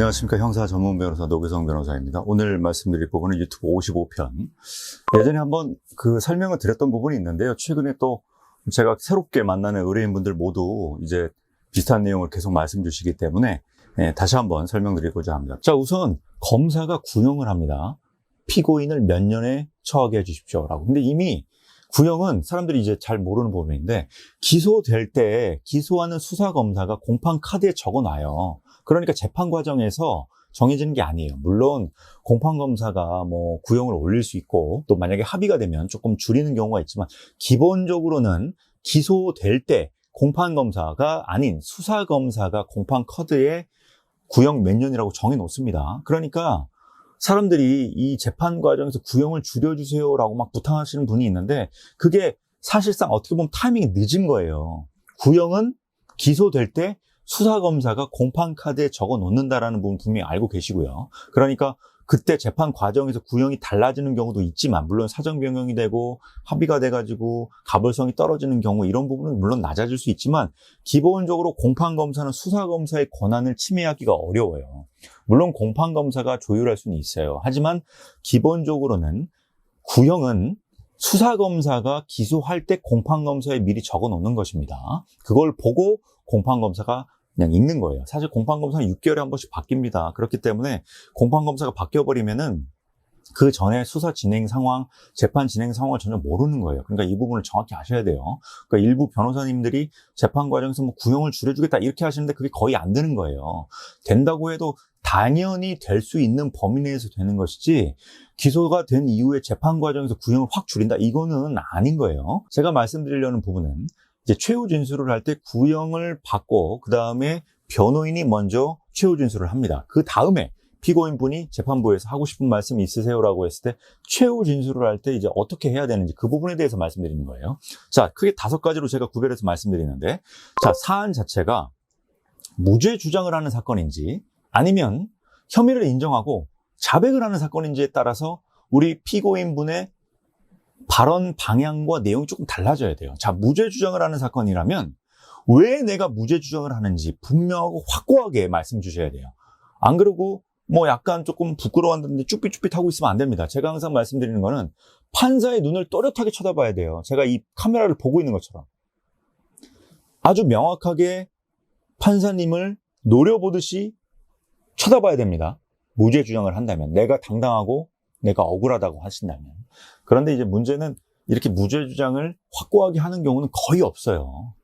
안녕하십니까. 형사 전문 변호사 노규성 변호사입니다. 오늘 말씀드릴 부분은 유튜브 55편. 예전에 한번 설명을 드렸던 부분이 있는데요. 최근에 또 제가 새롭게 만나는 의뢰인분들 모두 이제 비슷한 내용을 계속 말씀 주시기 때문에 다시 한번 설명드리고자 합니다. 자, 우선 검사가 구형을 합니다. 피고인을 몇 년에 처하게 해주십시오라고. 근데 이미 구형은 사람들이 이제 잘 모르는 부분인데, 기소될 때 기소하는 수사검사가 공판 카드에 적어놔요. 그러니까 재판 과정에서 정해지는 게 아니에요. 물론 공판검사가 뭐 구형을 올릴 수 있고, 또 만약에 합의가 되면 조금 줄이는 경우가 있지만, 기본적으로는 기소될 때 공판검사가 아닌 수사검사가 공판 카드에 구형 몇 년이라고 정해 놓습니다. 그러니까 사람들이 이 재판 과정에서 구형을 줄여주세요라고 막 부탁하시는 분이 있는데, 그게 사실상 어떻게 보면 타이밍이 늦은 거예요. 구형은 기소될 때 수사검사가 공판카드에 적어 놓는다라는 부분 분명히 알고 계시고요. 그러니까 그때 재판 과정에서 구형이 달라지는 경우도 있지만, 물론 사정 변경이 되고 합의가 돼가지고 가벌성이 떨어지는 경우, 이런 부분은 물론 낮아질 수 있지만, 기본적으로 공판검사는 수사검사의 권한을 침해하기가 어려워요. 물론 공판검사가 조율할 수는 있어요. 하지만 기본적으로는 구형은 수사검사가 기소할 때 공판검사에 미리 적어 놓는 것입니다. 그걸 보고 공판검사가 그냥 읽는 거예요. 사실 공판검사는 6개월에 한 번씩 바뀝니다. 그렇기 때문에 공판검사가 바뀌어버리면은 그 전에 수사 진행 상황, 재판 진행 상황을 전혀 모르는 거예요. 그러니까 이 부분을 정확히 아셔야 돼요. 그러니까 일부 변호사님들이 재판 과정에서 뭐 구형을 줄여주겠다 이렇게 하시는데, 그게 거의 안 되는 거예요. 된다고 해도 당연히 될 수 있는 범위 내에서 되는 것이지, 기소가 된 이후에 재판 과정에서 구형을 확 줄인다, 이거는 아닌 거예요. 제가 말씀드리려는 부분은, 이제 최후 진술을 할 때 구형을 받고 그 다음에 변호인이 먼저 최후 진술을 합니다. 그 다음에 피고인분이 재판부에서 하고 싶은 말씀이 있으세요라고 했을 때 최후 진술을 할 때 이제 어떻게 해야 되는지, 그 부분에 대해서 말씀드리는 거예요. 자, 크게 5가지로 제가 구별해서 말씀드리는데, 자, 사안 자체가 무죄 주장을 하는 사건인지 아니면 혐의를 인정하고 자백을 하는 사건인지에 따라서 우리 피고인분의 발언 방향과 내용이 조금 달라져야 돼요. 자, 무죄 주장을 하는 사건이라면 왜 내가 무죄 주장을 하는지 분명하고 확고하게 말씀 주셔야 돼요. 안 그러고 뭐 약간 조금 부끄러워하는데 쭈삣쭈삣 하고 있으면 안 됩니다. 제가 항상 말씀드리는 거는 판사의 눈을 또렷하게 쳐다봐야 돼요. 제가 이 카메라를 보고 있는 것처럼 아주 명확하게 판사님을 노려보듯이 쳐다봐야 됩니다. 무죄 주장을 한다면, 내가 당당하고 내가 억울하다고 하신다면. 그런데 이제 문제는 이렇게 무죄 주장을 확고하게 하는 경우는 거의 없어요.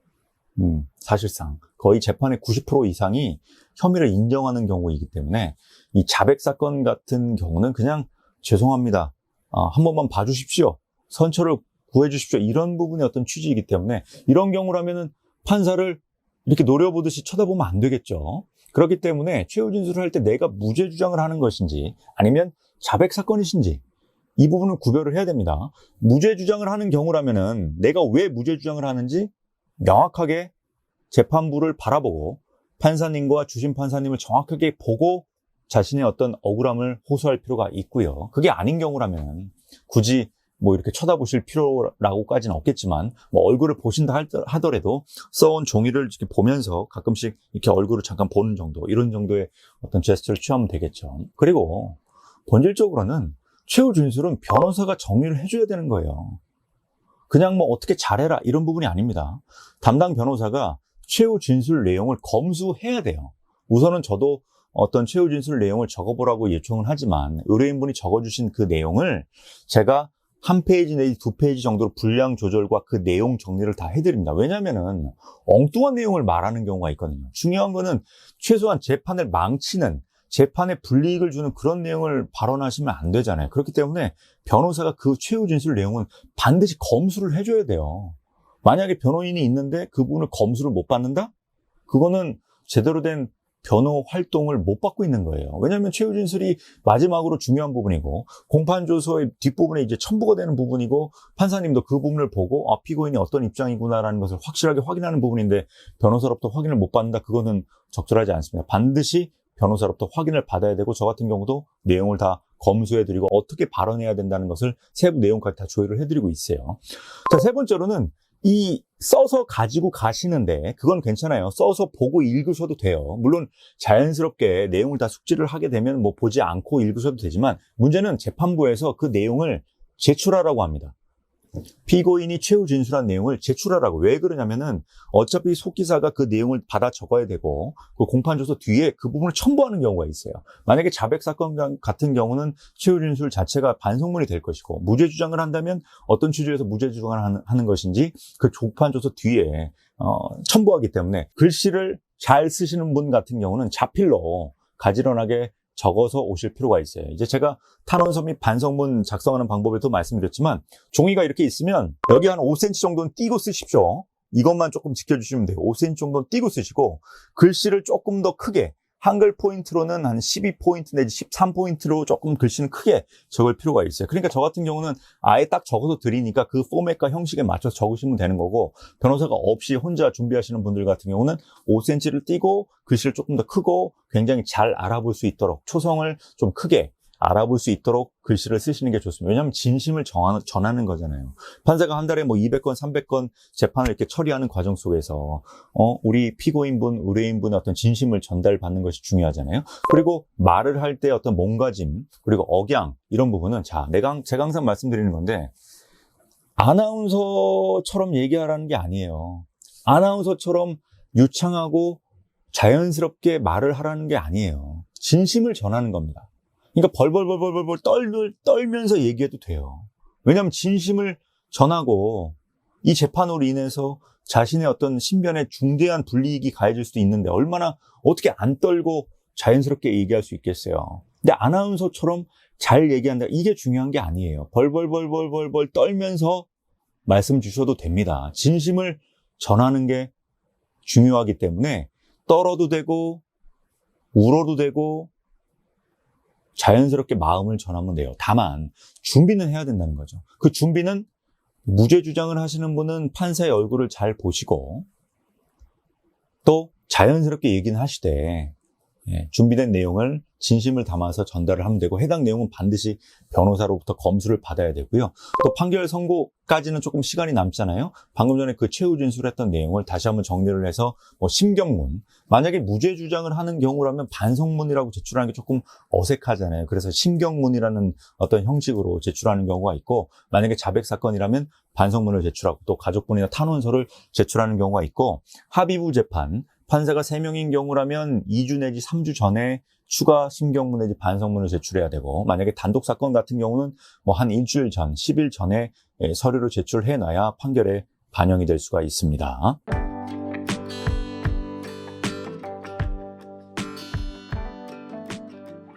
사실상 거의 재판의 90% 이상이 혐의를 인정하는 경우이기 때문에, 이 자백 사건 같은 경우는 그냥 죄송합니다, 한 번만 봐주십시오, 선처를 구해주십시오, 이런 부분의 어떤 취지이기 때문에, 이런 경우라면은 판사를 이렇게 노려보듯이 쳐다보면 안 되겠죠. 그렇기 때문에 최후 진술을 할 때 내가 무죄 주장을 하는 것인지 아니면 자백 사건이신지, 이 부분을 구별을 해야 됩니다. 무죄 주장을 하는 경우라면은 내가 왜 무죄 주장을 하는지 명확하게 재판부를 바라보고 판사님과 주심 판사님을 정확하게 보고 자신의 어떤 억울함을 호소할 필요가 있고요. 그게 아닌 경우라면 굳이 뭐 이렇게 쳐다보실 필요라고까지는 없겠지만, 뭐 얼굴을 보신다 하더라도 써온 종이를 이렇게 보면서 가끔씩 이렇게 얼굴을 잠깐 보는 정도, 이런 정도의 어떤 제스처를 취하면 되겠죠. 그리고 본질적으로는 최후 진술은 변호사가 정리를 해줘야 되는 거예요. 그냥 뭐 어떻게 잘해라 이런 부분이 아닙니다. 담당 변호사가 최후 진술 내용을 검수해야 돼요. 우선은 저도 어떤 최후 진술 내용을 적어보라고 요청을 하지만, 의뢰인분이 적어주신 그 내용을 제가 1페이지 내지 2페이지 정도로 분량 조절과 그 내용 정리를 다 해드립니다. 왜냐면은 엉뚱한 내용을 말하는 경우가 있거든요. 중요한 거는 최소한 재판을 망치는, 재판에 불이익을 주는 그런 내용을 발언하시면 안 되잖아요. 그렇기 때문에 변호사가 그 최후 진술 내용은 반드시 검수를 해줘야 돼요. 만약에 변호인이 있는데 그 부분을 검수를 못 받는다? 그거는 제대로 된 변호 활동을 못 받고 있는 거예요. 왜냐하면 최후 진술이 마지막으로 중요한 부분이고, 공판조서의 뒷부분에 이제 첨부가 되는 부분이고, 판사님도 그 부분을 보고 피고인이 어떤 입장이구나라는 것을 확실하게 확인하는 부분인데, 변호사로부터 확인을 못 받는다? 그거는 적절하지 않습니다. 반드시 변호사로부터 확인을 받아야 되고, 저 같은 경우도 내용을 다 검수해드리고 어떻게 발언해야 된다는 것을 세부 내용까지 다 조율을 해드리고 있어요. 자, 세 번째로는 이 써서 가지고 가시는데 그건 괜찮아요. 써서 보고 읽으셔도 돼요. 물론 자연스럽게 내용을 다 숙지를 하게 되면 뭐 보지 않고 읽으셔도 되지만 문제는 재판부에서 그 내용을 제출하라고 합니다. 피고인이 최후 진술한 내용을 제출하라고. 왜 그러냐면은 어차피 속기사가 그 내용을 받아 적어야 되고 그 공판조서 뒤에 그 부분을 첨부하는 경우가 있어요. 만약에 자백 사건 같은 경우는 최후 진술 자체가 반성문이 될 것이고 무죄 주장을 한다면 어떤 취지에서 무죄 주장을 하는 것인지 그 공판조서 뒤에 첨부하기 때문에 글씨를 잘 쓰시는 분 같은 경우는 자필로 가지런하게 적어서 오실 필요가 있어요. 이제 제가 탄원서 및 반성문 작성하는 방법에도 말씀드렸지만 종이가 이렇게 있으면 여기 한 5cm 정도는 띄고 쓰십시오. 이것만 조금 지켜주시면 돼요. 5cm 정도는 띄고 쓰시고 글씨를 조금 더 크게 한글 포인트로는 한 12포인트 내지 13포인트로 조금 글씨는 크게 적을 필요가 있어요. 그러니까 저 같은 경우는 아예 딱 적어서 드리니까 그 포맷과 형식에 맞춰서 적으시면 되는 거고 변호사가 없이 혼자 준비하시는 분들 같은 경우는 5cm를 띄고 글씨를 조금 더 크고 굉장히 잘 알아볼 수 있도록 초성을 좀 크게 알아볼 수 있도록 글씨를 쓰시는 게 좋습니다. 왜냐하면 진심을 전하는 거잖아요. 판사가 한 달에 뭐 200건, 300건 재판을 이렇게 처리하는 과정 속에서 우리 피고인분, 의뢰인분의 어떤 진심을 전달받는 것이 중요하잖아요. 그리고 말을 할 때 어떤 몸가짐, 그리고 억양 이런 부분은 제가 항상 말씀드리는 건데 아나운서처럼 얘기하라는 게 아니에요. 아나운서처럼 유창하고 자연스럽게 말을 하라는 게 아니에요. 진심을 전하는 겁니다. 그러니까 벌벌 떨면서 얘기해도 돼요. 왜냐하면 진심을 전하고 이 재판으로 인해서 자신의 어떤 신변에 중대한 불이익이 가해질 수도 있는데 얼마나 어떻게 안 떨고 자연스럽게 얘기할 수 있겠어요. 근데 아나운서처럼 잘 얘기한다. 이게 중요한 게 아니에요. 벌벌 떨면서 말씀 주셔도 됩니다. 진심을 전하는 게 중요하기 때문에 떨어도 되고 울어도 되고 자연스럽게 마음을 전하면 돼요. 다만 준비는 해야 된다는 거죠. 그 준비는 무죄 주장을 하시는 분은 판사의 얼굴을 잘 보시고 또 자연스럽게 얘기는 하시되 준비된 내용을 진심을 담아서 전달을 하면 되고 해당 내용은 반드시 변호사로부터 검수를 받아야 되고요. 또 판결 선고까지는 조금 시간이 남잖아요. 방금 전에 그 최후 진술했던 내용을 다시 한번 정리를 해서 뭐 심경문, 만약에 무죄 주장을 하는 경우라면 반성문이라고 제출하는 게 조금 어색하잖아요. 그래서 심경문이라는 어떤 형식으로 제출하는 경우가 있고 만약에 자백 사건이라면 반성문을 제출하고 또 가족분이나 탄원서를 제출하는 경우가 있고 합의부 재판, 판사가 3명인 경우라면 2주 내지 3주 전에 추가 심경문 내지 반성문을 제출해야 되고 만약에 단독 사건 같은 경우는 뭐 한 일주일 전, 10일 전에 서류를 제출해 놔야 판결에 반영이 될 수가 있습니다.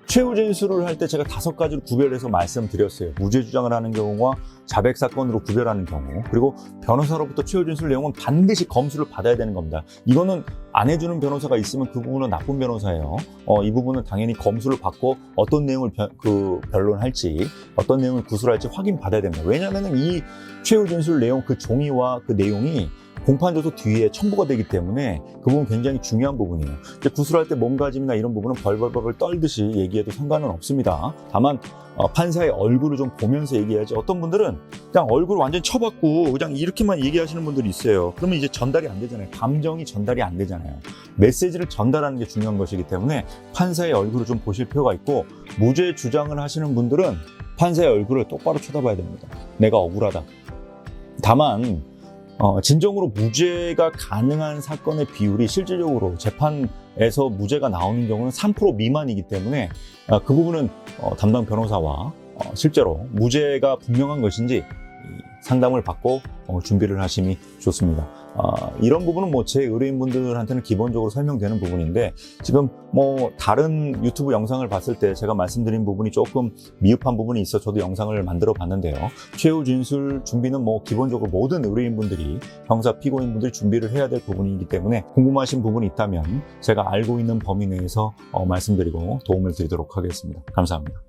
최후 진술을 할 때 제가 5가지로 구별해서 말씀드렸어요. 무죄 주장을 하는 경우와 자백 사건으로 구별하는 경우, 그리고 변호사로부터 최후 진술 내용은 반드시 검수를 받아야 되는 겁니다. 이거는 안 해주는 변호사가 있으면 그 부분은 나쁜 변호사예요. 이 부분은 당연히 검수를 받고 어떤 내용을 변론할지, 어떤 내용을 구술할지 확인받아야 됩니다. 왜냐하면 이 최후 진술 내용, 그 종이와 그 내용이 공판조서 뒤에 첨부가 되기 때문에 그 부분 굉장히 중요한 부분이에요. 구술할 때 몸가짐이나 이런 부분은 벌벌 떨듯이 얘기해도 상관은 없습니다. 다만 판사의 얼굴을 좀 보면서 얘기해야지. 어떤 분들은 그냥 얼굴 완전히 쳐박고 그냥 이렇게만 얘기하시는 분들이 있어요. 그러면 이제 전달이 안 되잖아요. 감정이 전달이 안 되잖아요. 메시지를 전달하는 게 중요한 것이기 때문에 판사의 얼굴을 좀 보실 필요가 있고 무죄 주장을 하시는 분들은 판사의 얼굴을 똑바로 쳐다봐야 됩니다. 내가 억울하다. 다만 진정으로 무죄가 가능한 사건의 비율이 실질적으로 재판에서 무죄가 나오는 경우는 3% 미만이기 때문에 그 부분은 담당 변호사와 실제로 무죄가 분명한 것인지 상담을 받고 준비를 하심이 좋습니다. 이런 부분은 뭐 제 의뢰인분들한테는 기본적으로 설명되는 부분인데 지금 뭐 다른 유튜브 영상을 봤을 때 제가 말씀드린 부분이 조금 미흡한 부분이 있어 저도 영상을 만들어 봤는데요. 최후 진술 준비는 뭐 기본적으로 모든 의뢰인분들이 형사 피고인분들이 준비를 해야 될 부분이기 때문에 궁금하신 부분이 있다면 제가 알고 있는 범위 내에서 말씀드리고 도움을 드리도록 하겠습니다. 감사합니다.